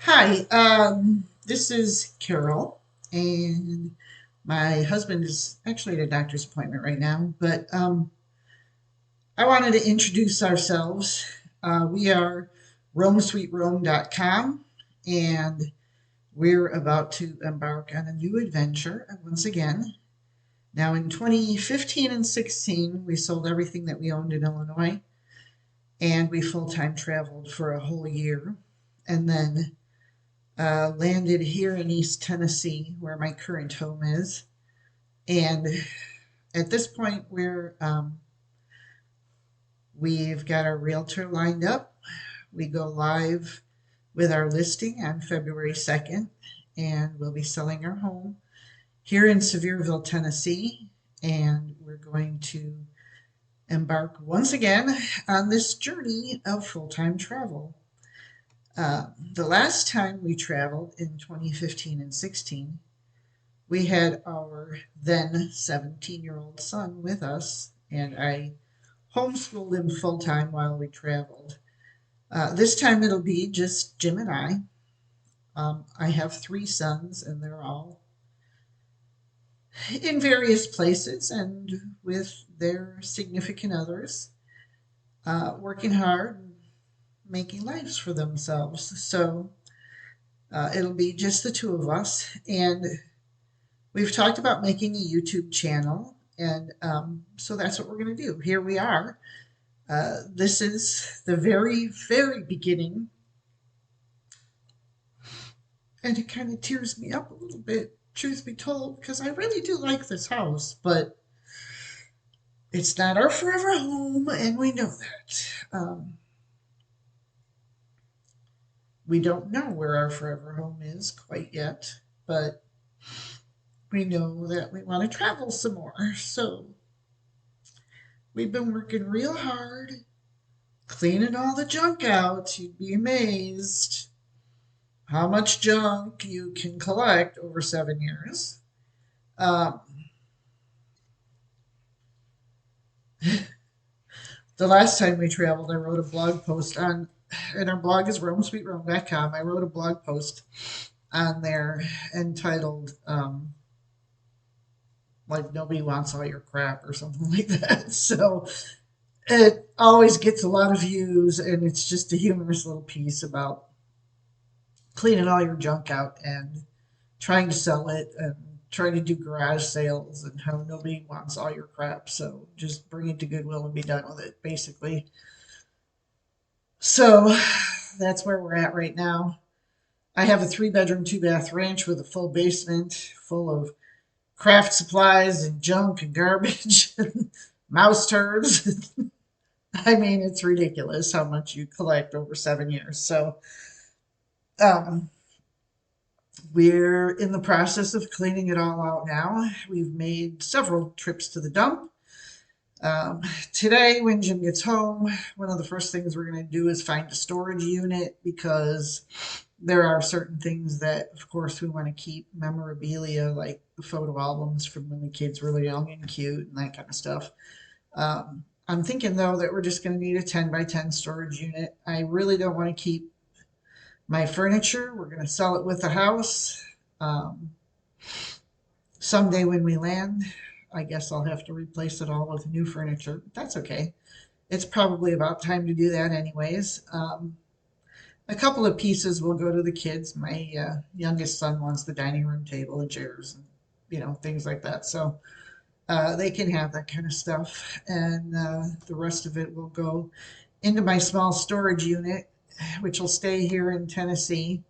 Hi, this is Carol, and my husband is actually at a doctor's appointment right now, but I wanted to introduce ourselves. We are roamsweetroam.com, and we're about to embark on a new adventure once again. Now, in 2015 and 16, we sold everything that we owned in Illinois, and we full time traveled for a whole year, and then landed here in East Tennessee, where my current home is. And at this point, we've got our realtor lined up. We go live with our listing on February 2nd, and we'll be selling our home here in Sevierville, Tennessee. And we're going to embark once again on this journey of full time travel. The last time we traveled in 2015 and 16, we had our then 17-year-old son with us, and I homeschooled him full time while we traveled. This time it'll be just Jim and I. I have three sons, and they're all in various places and with their significant others, working hard, making lives for themselves. So it'll be just the two of us, and we've talked about making a YouTube channel, and so that's what we're going to do. Here we are. This is the very, very beginning, and it kind of tears me up a little bit, truth be told, because I really do like this house, but it's not our forever home, and we know that. We don't know where our forever home is quite yet, but we know that we want to travel some more. So we've been working real hard, cleaning all the junk out. You'd be amazed how much junk you can collect over 7 years. Um, the last time we traveled, I wrote a blog post on, and our blog is roamsweetroam.com. I wrote a blog post on there entitled, like, Nobody Wants All Your Crap or something like that. So it always gets a lot of views, and it's just a humorous little piece about cleaning all your junk out and trying to sell it and trying to do garage sales and how nobody wants all your crap. So just bring it to Goodwill and be done with it, basically. So that's where we're at right now. I have a 3 bedroom, 2 bath ranch with a full basement full of craft supplies and junk and garbage and mouse turds. I mean, it's ridiculous how much you collect over 7 years. So, um, we're in the process of cleaning it all out now. We've made several trips to the dump. Um, Today, when Jim gets home, one of the first things we're going to do is find a storage unit because there are certain things that, of course, we want to keep memorabilia, like the photo albums from when the kids were young and cute and that kind of stuff. I'm thinking, though, that we're just going to need a 10 by 10 storage unit. I really don't want to keep my furniture. We're going to sell it with the house. Um, Someday when we land, I guess I'll have to replace it all with new furniture. But that's okay. It's probably about time to do that, anyways. A couple of pieces will go to the kids. My youngest son wants the dining room table and chairs, and things like that. So they can have that kind of stuff, and the rest of it will go into my small storage unit, which will stay here in Tennessee.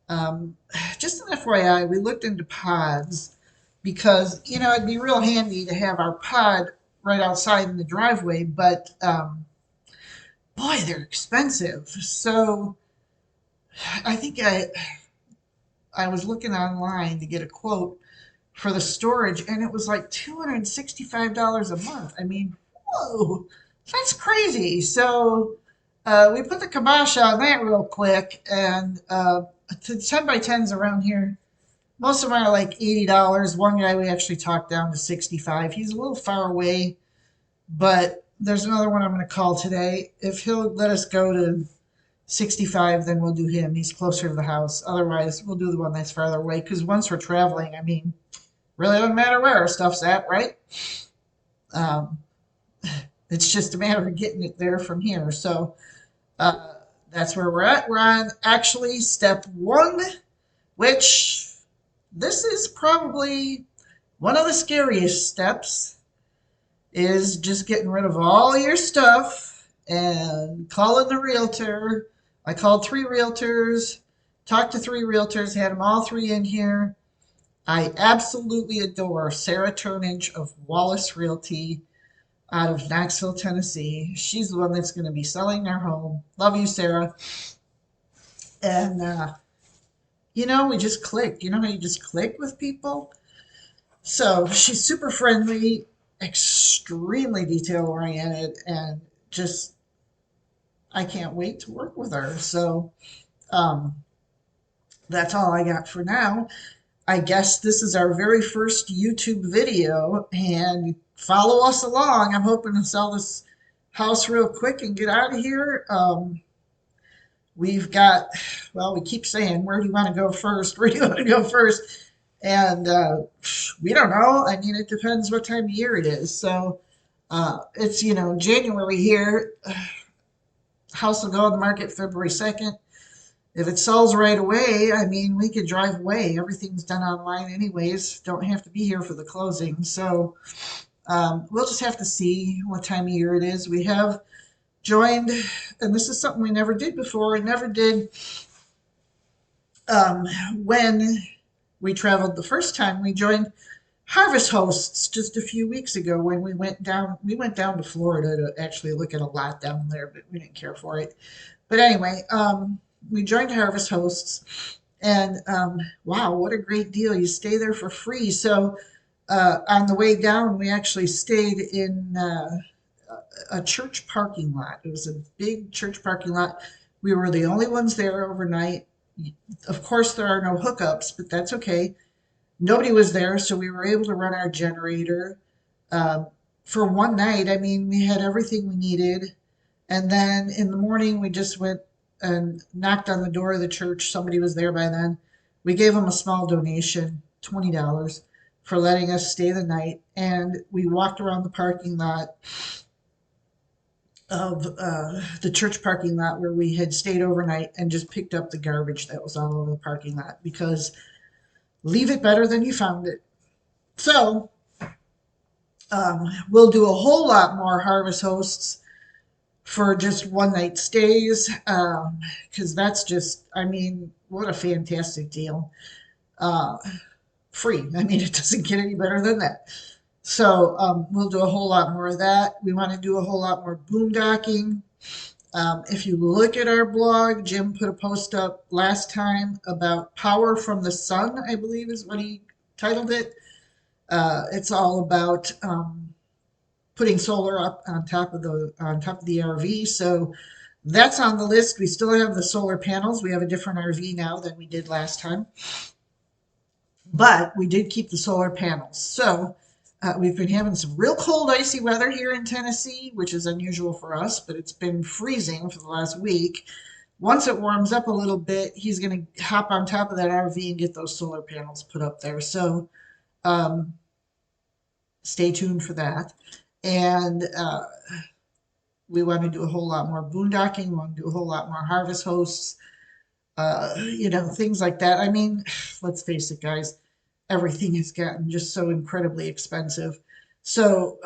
Um, just an FYI, we looked into pods because, it'd be real handy to have our pod right outside in the driveway, but boy, they're expensive. So I think I was looking online to get a quote for the storage, and it was like $265 a month. I mean, whoa, that's crazy. So we put the kibosh on that real quick, and to 10 by 10s around here, most of them are like $80. One guy we actually talked down to 65. He's a little far away, but there's another one I'm going to call today. If he'll let us go to 65, then we'll do him. He's closer to the house. Otherwise, we'll do the one that's farther away. Because once we're traveling, I mean, really doesn't matter where our stuff's at, right? Um, it's just a matter of getting it there from here. So uh, that's where we're at. We're on actually step one, which this is probably one of the scariest steps, is just getting rid of all your stuff and calling the realtor. I called three realtors, talked to three realtors, had them all three in here. I absolutely adore Sarah Turnage of Wallace Realty out of Knoxville, Tennessee. She's the one that's going to be selling their home. Love you, Sarah. And, we just click. You know how you just click with people? So she's super friendly, extremely detail oriented, and just, I can't wait to work with her. So, um, that's all I got for now. I guess this is our very first YouTube video, and follow us along. I'm hoping to sell this house real quick and get out of here. We've got, well, we keep saying, where do you want to go first? Where do you want to go first? And we don't know. I mean, it depends what time of year it is. So it's, January here. House will go on the market February 2nd. If it sells right away, I mean, we could drive away. Everything's done online anyways. Don't have to be here for the closing. So we'll just have to see what time of year it is. We have joined, and this is something we never did before. We never did um, when we traveled the first time. We joined Harvest Hosts just a few weeks ago when we went down. We went down to Florida to actually look at a lot down there, but we didn't care for it. But anyway, we joined Harvest Hosts, and wow, what a great deal! You stay there for free. So on the way down, we actually stayed in a church parking lot. It was a big church parking lot. We were the only ones there overnight. Of course, there are no hookups, but that's okay. Nobody was there, so we were able to run our generator um, for one night. I mean, we had everything we needed. And then in the morning, we just went and knocked on the door of the church. Somebody was there by then. We gave them a small donation, $20, for letting us stay the night. And we walked around the parking lot of the church parking lot where we had stayed overnight and just picked up the garbage that was all over the parking lot because leave it better than you found it. So we'll do a whole lot more Harvest Hosts for just one night stays because that's just, I mean, what a fantastic deal. Uh, Free. I mean, it doesn't get any better than that. So we'll do a whole lot more of that. We want to do a whole lot more boondocking. If you look at our blog, Jim put a post up last time about power from the sun, I believe is what he titled it. It's all about putting solar up on top of the RV. So that's on the list. We still have the solar panels. We have a different RV now than we did last time, but we did keep the solar panels. So we've been having some real cold, icy weather here in Tennessee, which is unusual for us, but it's been freezing for the last week. Once it warms up a little bit, he's going to hop on top of that RV and get those solar panels put up there. So um, stay tuned for that. And we want to do a whole lot more boondocking. We want to do a whole lot more Harvest Hosts, things like that. I mean, let's face it, guys, everything has gotten just so incredibly expensive. So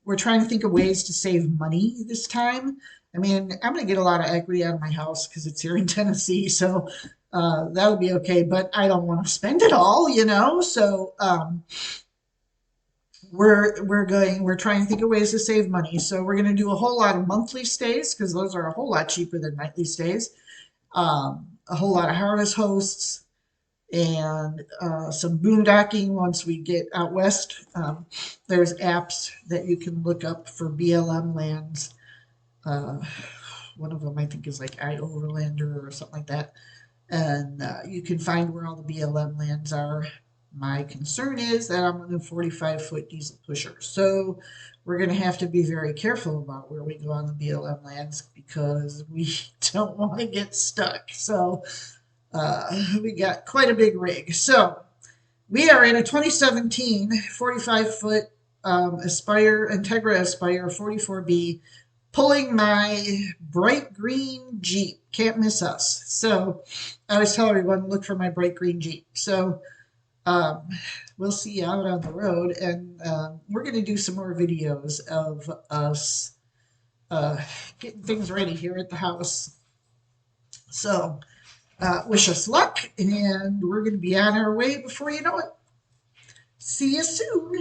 we're trying to think of ways to save money this time. I mean, I'm going to get a lot of equity out of my house because it's here in Tennessee, so that'll be okay. But I don't want to spend it all. So we're trying to think of ways to save money. So we're going to do a whole lot of monthly stays because those are a whole lot cheaper than nightly stays. A whole lot of Harvest Hosts and some boondocking once we get out west. There's apps that you can look up for BLM lands. Uh, One of them I think is like iOverlander or something like that. And you can find where all the BLM lands are. My concern is that I'm on a 45-foot diesel pusher. So we're going to have to be very careful about where we go on the BLM lands because we don't want to get stuck. So we got quite a big rig. So we are in a 2017 45-foot Aspire Integra Aspire 44B, pulling my bright green Jeep. Can't miss us. So I always tell everyone, look for my bright green Jeep. So um, we'll see you out on the road, and we're going to do some more videos of us uh, getting things ready here at the house. So wish us luck, and we're going to be on our way before you know it. See you soon.